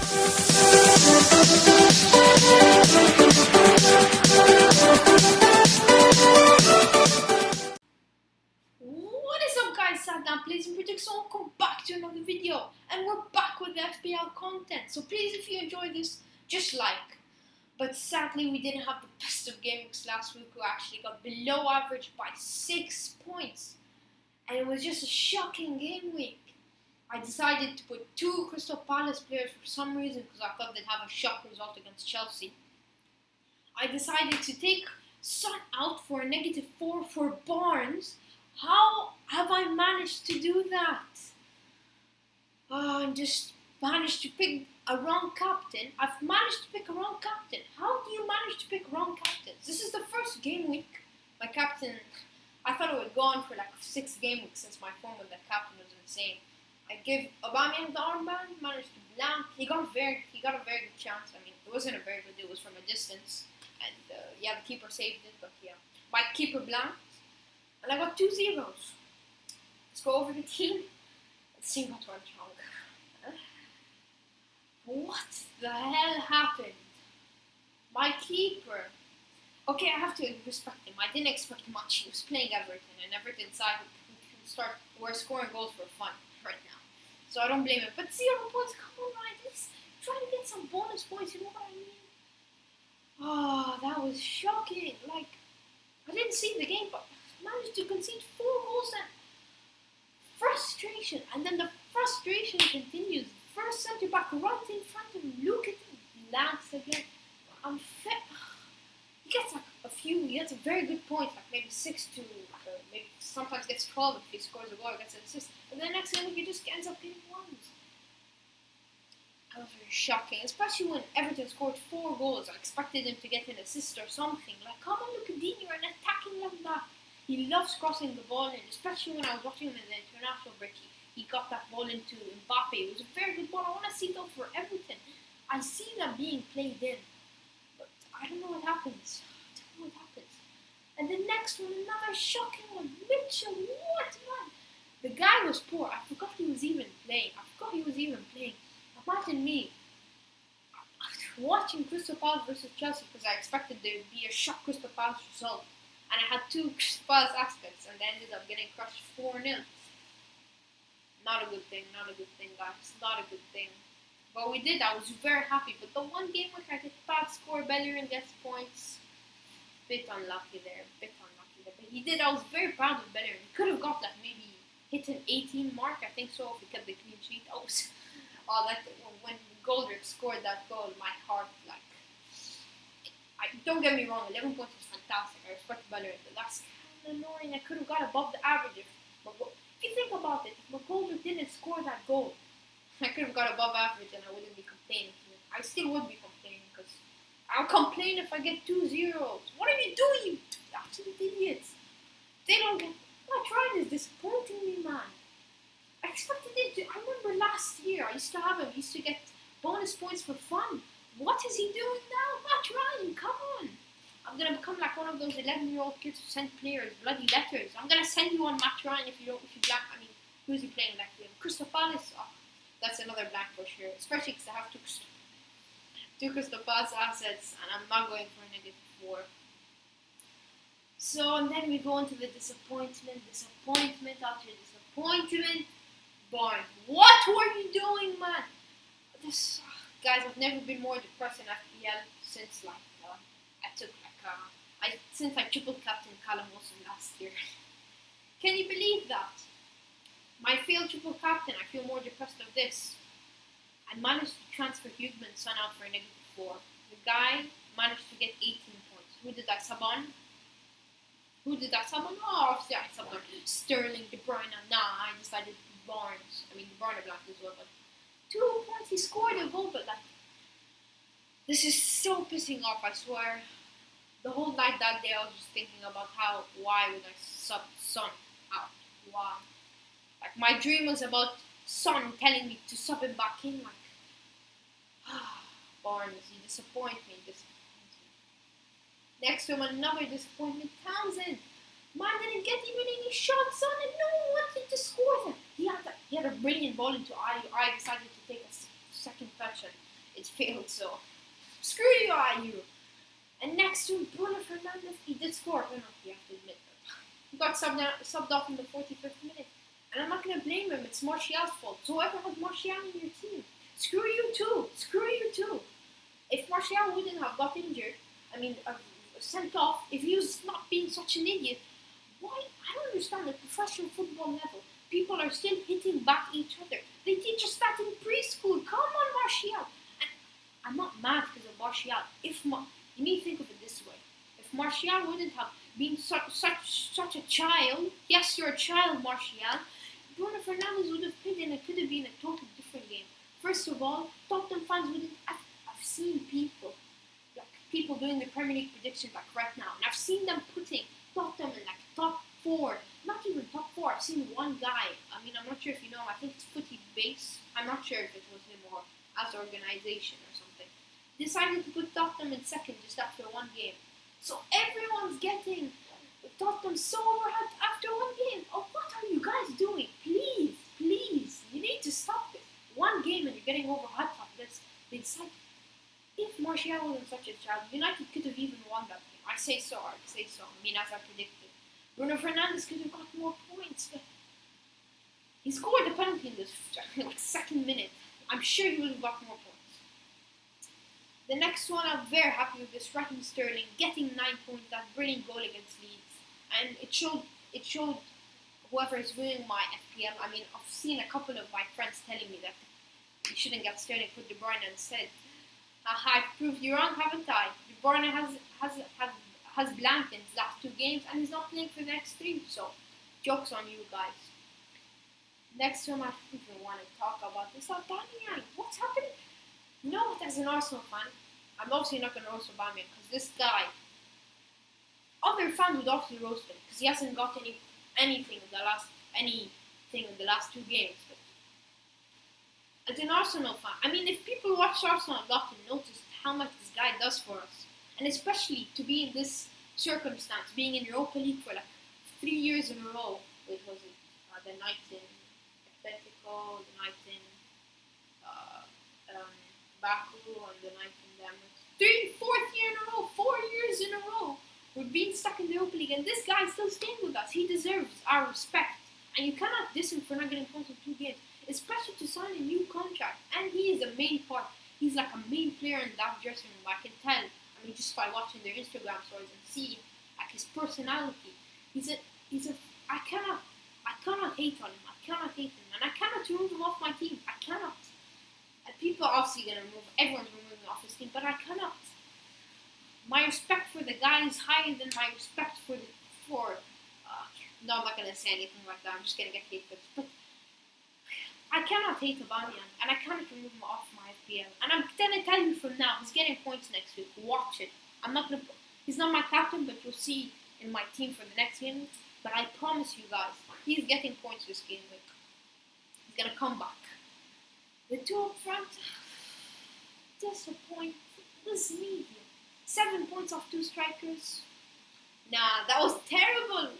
What is up guys, Sadna Plays and Predicts, welcome back to another video, and we're back with FPL content. So please, if you enjoyed this, just like. But sadly we didn't have the best of Gameweeks last week. We actually got below average by 6 points, and it was just a shocking game week. I decided to put 2 Crystal Palace players for some reason because I thought they'd have a shock result against Chelsea. I decided to take Son out for a -4 for Barnes. How have I managed to do that? I just managed to pick a wrong captain. I've managed to pick a wrong captain. How do you manage to pick wrong captains? This is the first game week. My captain, I thought it would go on for like 6 game weeks since my form with that captain was insane. I gave Aubameyang the armband, managed to blank. He got a very good chance. I mean, it wasn't a very good, it was from a distance. And yeah, the keeper saved it, but yeah. My keeper blanked. And I got 2 zeros. Let's go over the team. Let's see what went wrong. What the hell happened? My keeper. Okay, I have to respect him. I didn't expect much. He was playing Everton, and Everton side we're scoring goals for fun right now. So I don't blame him. But 0 points, come on, Ryan. Let's try to get some bonus points, you know what I mean? Oh, that was shocking. Like, I didn't see the game, but managed to concede 4 goals and frustration. And then the frustration continues. First centre back right in front of him. Look at him. Blanks again. He gets like he gets a very good point, like maybe 6 to, maybe sometimes gets 12 if he scores a goal or gets an assist. And then next game he just ends up getting 1s. That was very shocking, especially when Everton scored 4 goals. I expected him to get an assist or something. Like, come on, look at Dini, you're an attacking left back. He loves crossing the ball in, especially when I was watching him in the international break. He got that ball into Mbappe. It was a very good ball. I want to see that for Everton. I see that being played in, but I don't know what happens. And the next one, another shocking one. Mitchell, what man? The guy was poor. I forgot he was even playing. Imagine me watching Crystal Palace versus Chelsea because I expected there would be a shock Crystal Palace result. And I had 2 Crystal Palace aspects and they ended up getting crushed 4-0. Not a good thing, guys. Not a good thing. But we did, I was very happy. But the one game where I get bad score, Bellerin gets points. Bit unlucky there. But he did, I was very proud of Bellerin. He could have got like maybe hit an 18 mark, I think so, if he kept the clean sheet. When Goldrick scored that goal, my heart, like, don't get me wrong, 11 points is fantastic. I respect Bellerin, but that's kind of annoying. I could have got above the average if you think about it, if Goldrick didn't score that goal, I could have got above average and I wouldn't be complaining. I still would be complaining because I'll complain if I get 2 zeros. What are you doing, you absolute idiots? They don't get. My trying is disappointing me, man. I expected it to. I remember last year I used to have him. He used to get bonus points for fun. What is he doing now? Matt Ryan, come on. I'm gonna become like one of those 11-year-old kids who send players bloody letters. I'm gonna send you on Matt Ryan if you black. I mean, who's he playing like him? Crystal Palace. Oh, that's another black for sure. Especially because I have 2 Crystal Palace assets and I'm not going for a -4. So, and then we go into the disappointment after disappointment. Barnes, what were you doing, man? Guys, I've never been more depressed in FPL since since I triple captain Callum Wilson last year. Can you believe that? My failed triple captain, I feel more depressed of this. I managed to transfer Hughman's son out for a -4. The guy managed to get 18 points. Who did I sub on? Oh, obviously I subbed on Sterling, De Bruyne. Nah, I decided Barnes. I mean, De Bruyne blanked as well, but 2 points, he scored a goal, but like, this is so pissing off, I swear. The whole night that day I was just thinking about why would I sub Son out? Why? Like, my dream was about Son telling me to sub him back in, like, Barnes, you disappoint me. Next to him, another disappointment, Townsend. Man didn't get even any shots on it. No one wanted to score them. He had a brilliant ball into I decided to take a second touch and it failed. So screw you, IU. And next to Bruno Fernandes, he did score a penalty, you have to admit. He got subbed off in the 45th minute. And I'm not going to blame him, it's Martial's fault. So whoever has Martial in your team, screw you too. Screw you too. If Martial wouldn't have got injured, sent off, if he was not being such an idiot, why? I don't understand at professional football level. People are still hitting back each other. They teach us that in preschool. Come on, Martial. And I'm not mad because of Martial. You need to think of it this way. If Martial wouldn't have been such a child, yes, you're a child, Martial, Bruno Fernandes would have played and it could have been a totally different game. First of all, Tottenham fans wouldn't. I've seen people doing the Premier League predictions like right now, and I've seen them putting Tottenham in like top 4, not even top 4. I've seen one guy. I'm not sure if you know him. I think it's Footy Base. I'm not sure if it was him or as an organization or something. Decided to put Tottenham in second just after one game. So everyone's getting Tottenham so overhyped after one game. Oh, what are you guys doing? Please, you need to stop this. One game and you're getting overhyped like this. It's like, if Martial wasn't such a child, United could have even won that game. I say so. As I predicted. Bruno Fernandes could have got more points. He scored the penalty in the second minute. I'm sure he would have got more points. The next one, I'm very happy with this. Raheem Sterling getting 9 points. That brilliant goal against Leeds, and it showed whoever is winning my FPL. I've seen a couple of my friends telling me that you shouldn't get Sterling, put De Bruyne instead. I've proved you wrong, haven't I? De Bruyne has blanked in his last 2 games, and he's not playing for the next 3. So, jokes on you guys. Next one, I don't even want to talk about this. Aubameyang, what's happening? You know what? As an Arsenal fan, I'm obviously not going to roast Aubameyang because this guy. Other fans would obviously roast him because he hasn't got anything in the last 2 games. But as an Arsenal fan, if people watch Arsenal a lot and notice how much this guy does for us, and especially to be in this circumstance, being in Europa League for like 3 years in a row. Wait, was it the night in Atletico, the night in Baku, and the night in Denmark? 4th year in a row, 4 years in a row. We're being stuck in the Europa League, and this guy is still staying with us. He deserves our respect, and you cannot diss him for not getting points in 2 games, especially to sign a new contract. And he is a main part. He's like a main player in that dressing room. I can tell. Just by watching their Instagram stories and see like his personality. I cannot hate on him. And I cannot remove him off my team. I cannot. And people are obviously everyone's removing him off his team, but I cannot. My respect for the guy is higher than my respect for no, I'm not gonna say anything like that. I'm just gonna get hate for this. But I cannot hate Aubameyang, and I cannot remove him off my FPL. And I'm gonna tell you from now, he's getting points next week. Watch it. He's not my captain, but you'll see in my team for the next game. But I promise you guys, he's getting points this game week. He's gonna come back. The 2 up front, disappoint. This medium. 7 points off 2 strikers. Nah, that was terrible.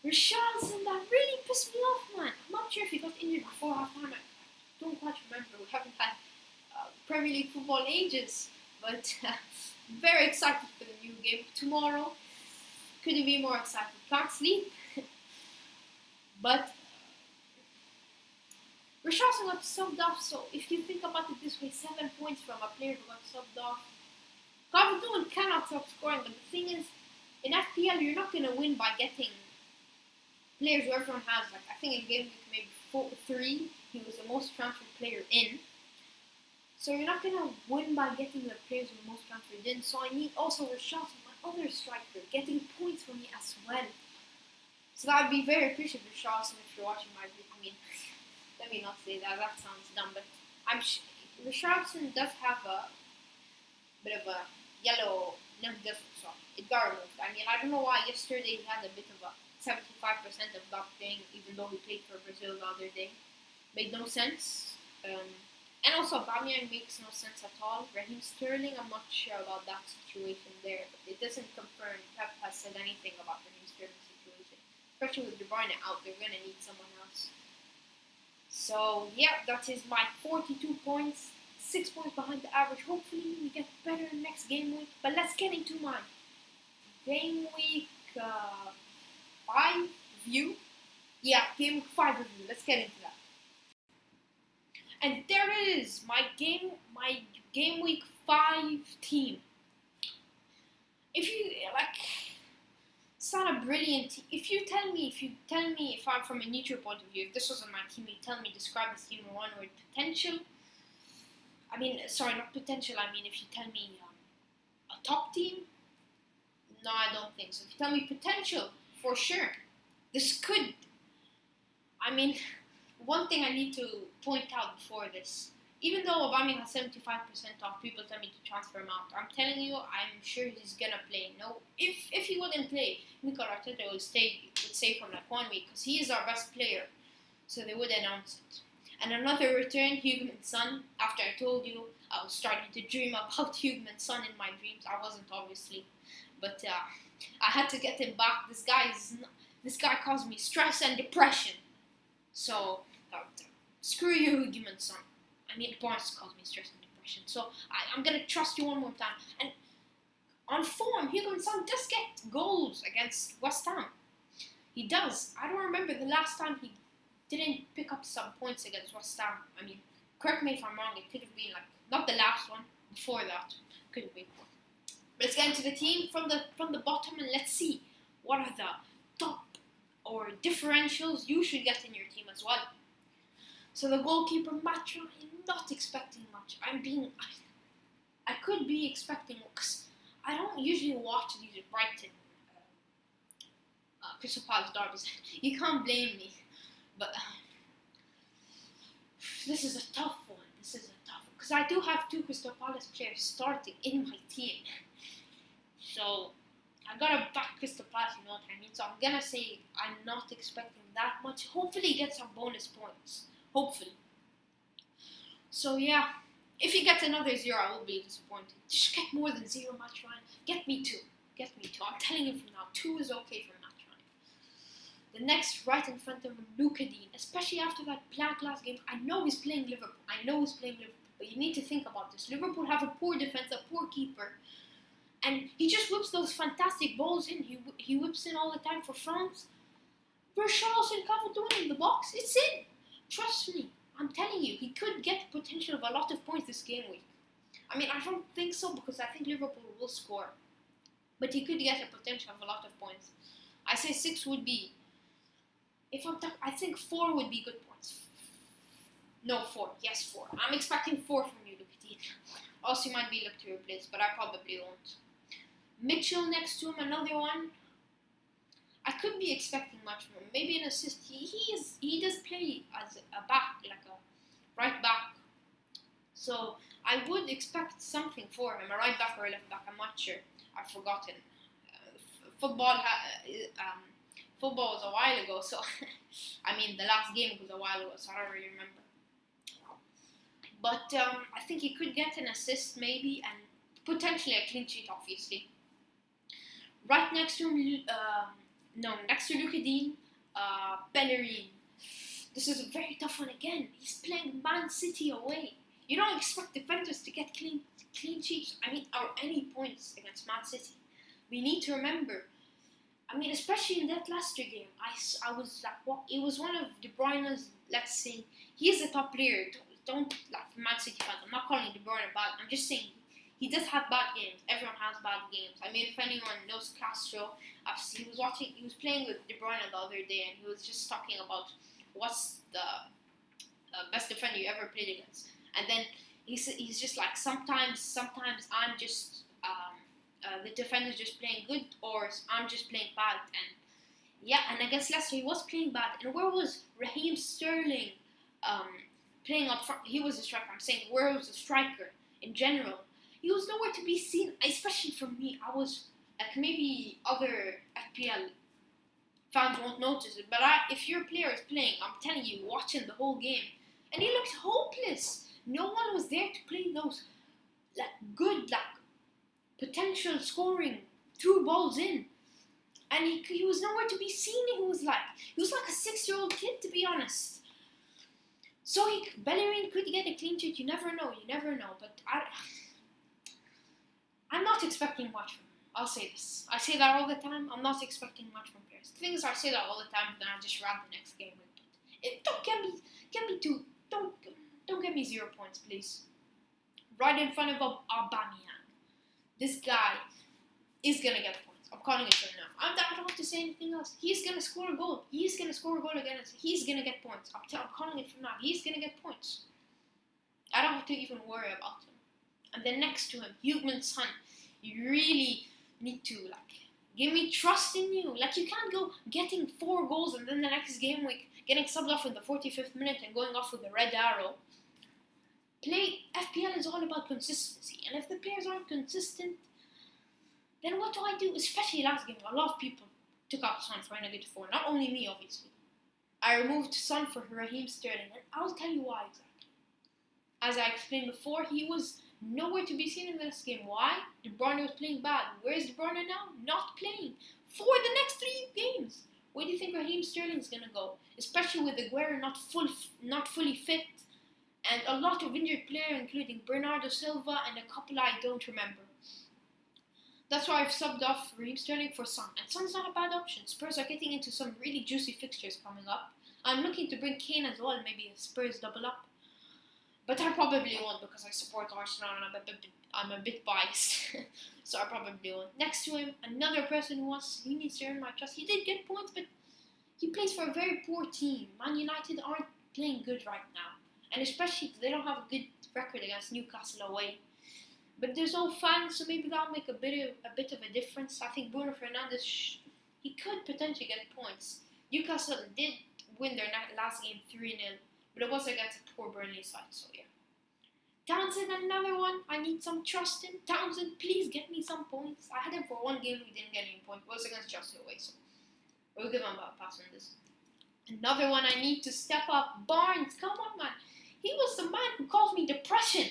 Richarlison, that really pissed me off, man. I'm not sure if he got injured before halftime. I don't quite remember. We haven't had Premier League football in ages. But very excited for the new game tomorrow. Couldn't be more excited. Can't sleep. But Richarlison got subbed off. So if you think about it this way, 7 points from a player who got subbed off. Calvert-Lewin cannot stop scoring. But the thing is, in FPL, you're not going to win by getting players who everyone has. Like, I think in Gameweek maybe 3, he was the most transferred player in. So you're not going to win by getting the players who are most transferred in. So I need also Richarlison, my other striker, getting points for me as well. So that would be very appreciative, Richarlison, if you're watching my video. Let me not say that. That sounds dumb. But Richarlison does have a bit of a yellow. No, he doesn't. Sorry. It got removed. I don't know why yesterday he had a bit of a 75% of not playing, even though he played for Brazil the other day. Made no sense. And also, Aubameyang makes no sense at all. Raheem Sterling, I'm not sure about that situation there. But it doesn't confirm Pep has said anything about Raheem Sterling's situation. Especially with De Bruyne out, they're going to need someone else. So, yeah, that is my 42 points. 6 points behind the average. Hopefully we get better next game week. But let's get into my game week 5 view. Yeah, game week 5 review. Let's get into that. And there it is, my game week 5 team. If you like, it's not a brilliant team. If you tell me, if I'm from a neutral point of view, if this wasn't my team, you tell me describe this team in one word: potential. I mean, sorry, not potential. I mean, if you tell me a top team, no, I don't think so. If you tell me potential, for sure, this could. I mean, one thing I need to point out before this. Even though Aubameyang has 75% off, people tell me to transfer him out. I'm telling you, I'm sure he's gonna play. No, if he wouldn't play, Mikel Arteta would stay from like 1 week because he is our best player. So they would announce it. And another return, Heung-min Son. After I told you, I was starting to dream about Heung-min Son in my dreams. I wasn't obviously, but I had to get him back. This guy caused me stress and depression. So screw you, Heung-min Son. I mean, Barnes caused me stress and depression. So I'm going to trust you one more time. And on form, Heung-min Son does get goals against West Ham. He does. I don't remember the last time he didn't pick up some points against West Ham. I mean, correct me if I'm wrong. It could have been like, not the last one, before that. Could have been. But let's get into the team from the bottom and let's see what are the top or differentials you should get in your team as well. So the goalkeeper, Match, I'm not expecting much. I could be expecting, because I don't usually watch these Brighton, Crystal Palace derbies. You can't blame me, but this is a tough one. Because I do have 2 Crystal Palace players starting in my team. So I gotta back Crystal Palace, you know what I mean? So I'm gonna say I'm not expecting that much. Hopefully get some bonus points. Hopefully. So yeah, if he gets another 0, I will be disappointed. Just get more than 0, Match Ryan. Get me 2. I'm telling you from now, 2 is okay for Match Ryan. The next right in front of him, Luka Dean. Especially after that blank last game. I know he's playing Liverpool. But you need to think about this. Liverpool have a poor defense, a poor keeper. And he just whips those fantastic balls in. He whips in all the time for France. Richarlison can't do it in the box. It's in. Trust me. I'm telling you, he could get potential of a lot of points this game week. I mean, I don't think so because I think Liverpool will score. But he could get a potential of a lot of points. I say 6 would be... I think 4 would be good points. No, 4. Yes, 4. I'm expecting 4 from you, Luka Dean. Also, you might be looked to replace, but I probably won't. Mitchell next to him, another one. I could be expecting much from him. Maybe an assist. He does play as a back, like a right back. So I would expect something for him, a right back or a left back. I'm not sure. I've forgotten. Football was a while ago, so I mean the last game was a while ago, so I don't really remember. But I think he could get an assist maybe, and potentially a clean sheet, obviously. Right next to him, next to Luka Dean, Bellerin. This is a very tough one again. He's playing Man City away. You don't expect defenders to get clean sheets, or any points against Man City. We need to remember, especially in that Leicester game, I was like, what? It was one of De Bruyne's, let's say, he is a top player. Don't like Man City fans. I'm not calling De Bruyne bad. I'm just saying he does have bad games. Everyone has bad games. If anyone knows Castro, he was playing with De Bruyne the other day, and he was just talking about what's the best defender you ever played against. And then he's just like, sometimes I'm just the defender's just playing good, or I'm just playing bad. And yeah, and against Leicester he was playing bad. And where was Raheem Sterling playing up front? He was a striker. I'm saying, where was the striker in general? He was nowhere to be seen, especially from me. I was like, maybe other FPL fans won't notice it, but if your player is playing, I'm telling you, watching the whole game, and he looked hopeless. No one was there to play those good potential scoring through balls in, and he was nowhere to be seen. He was like a 6-year-old kid, to be honest. So Bellerin could get a clean sheet. You never know. But I'm not expecting much from him. I'll say this. I say that all the time. I'm not expecting much from players. The thing is, I say that all the time, but then I just rant the next game. Don't get me 0 points, please. Right in front of Aubameyang. This guy is gonna get points. I'm calling it right now. I don't want to say anything else. He's gonna score a goal. He's gonna score a goal again. He's gonna get points. I'm calling it from now. He's gonna get points. I don't have to even worry about him. And then next to him, Heung-min Son. You really need to give me trust in you. You can't go getting 4 goals and then the next game week getting subbed off in the 45th minute and going off with the red arrow. FPL is all about consistency, and if the players aren't consistent, then what do I do? Especially last game, a lot of people took out Son for -4. Not only me, obviously. I removed Son for Raheem Sterling, and I'll tell you why exactly. As I explained before, he was nowhere to be seen in this game. Why? De Bruyne was playing bad. Where is De Bruyne now? Not playing for the next 3 games. Where do you think Raheem Sterling's gonna go? Especially with Aguero not fully fit, and a lot of injured players, including Bernardo Silva and a couple I don't remember. That's why I've subbed off Raheem Sterling for Son. And Son's not a bad option. Spurs are getting into some really juicy fixtures coming up. I'm looking to bring Kane as well, maybe a Spurs double up. But I probably won't because I support Arsenal and I'm a bit biased. So I probably won't. Next to him, another person he needs to earn my trust. He did get points, but he plays for a very poor team. Man United aren't playing good right now. And especially they don't have a good record against Newcastle away. But there's no fans, so maybe that'll make a bit of a difference. I think Bruno Fernandes, he could potentially get points. Newcastle did win their last game 3-0, but it was against a poor Burnley side, so yeah. Townsend, another one I need some trust in. Townsend, please get me some points. I had him for 1 game, he didn't get any points. It was against Chelsea away, so we'll give him a pass on this. Another one I need to step up. Barnes, come on, man. He was the man who caused me depression.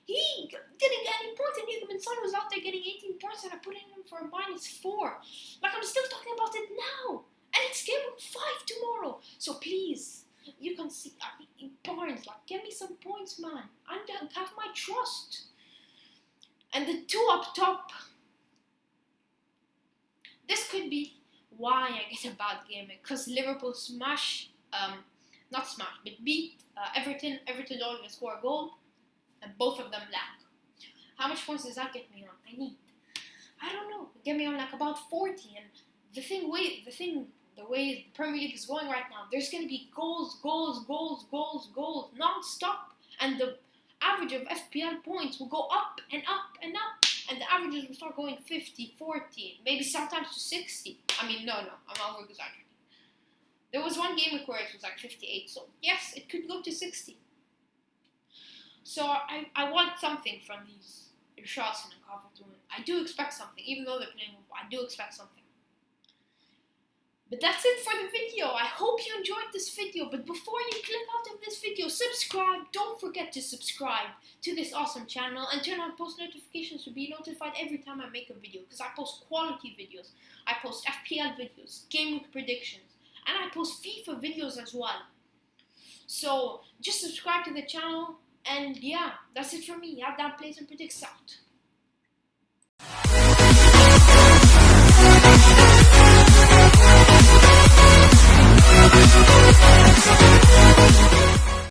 He didn't get any points, and Heung-min Son was out there getting 18 points, and I put him for a -4. I'm still talking about it now. And it's game 5 tomorrow. So please, you can see, Barnes, get me some points, man. Have my trust. And the 2 up top, this could be why I get a bad game. Because Liverpool beat Everton. Everton always score a goal. And both of them lack. How much points does that get me on? I don't know. Get me on about 40. And the way the Premier League is going right now, there's going to be goals, non-stop. And the average of FPL points will go up and up and up. And the averages will start going 50, 40, maybe sometimes to 60. No, I'm not over-exaggerating. There was one game where it was 58. So yes, it could go to 60. So I want something from these Richarlison and Calvert-Lewin. I do expect something, even though they're playing. I do expect something. But that's it for the video. I hope you enjoyed this video. But before you click out of this video, subscribe. Don't forget to subscribe to this awesome channel and turn on post notifications to be notified every time I make a video. Because I post quality videos. I post FPL videos, Gameweek predictions, and I post FIFA videos as well. So just subscribe to the channel. And yeah, that's it for me. That plays and predicts out.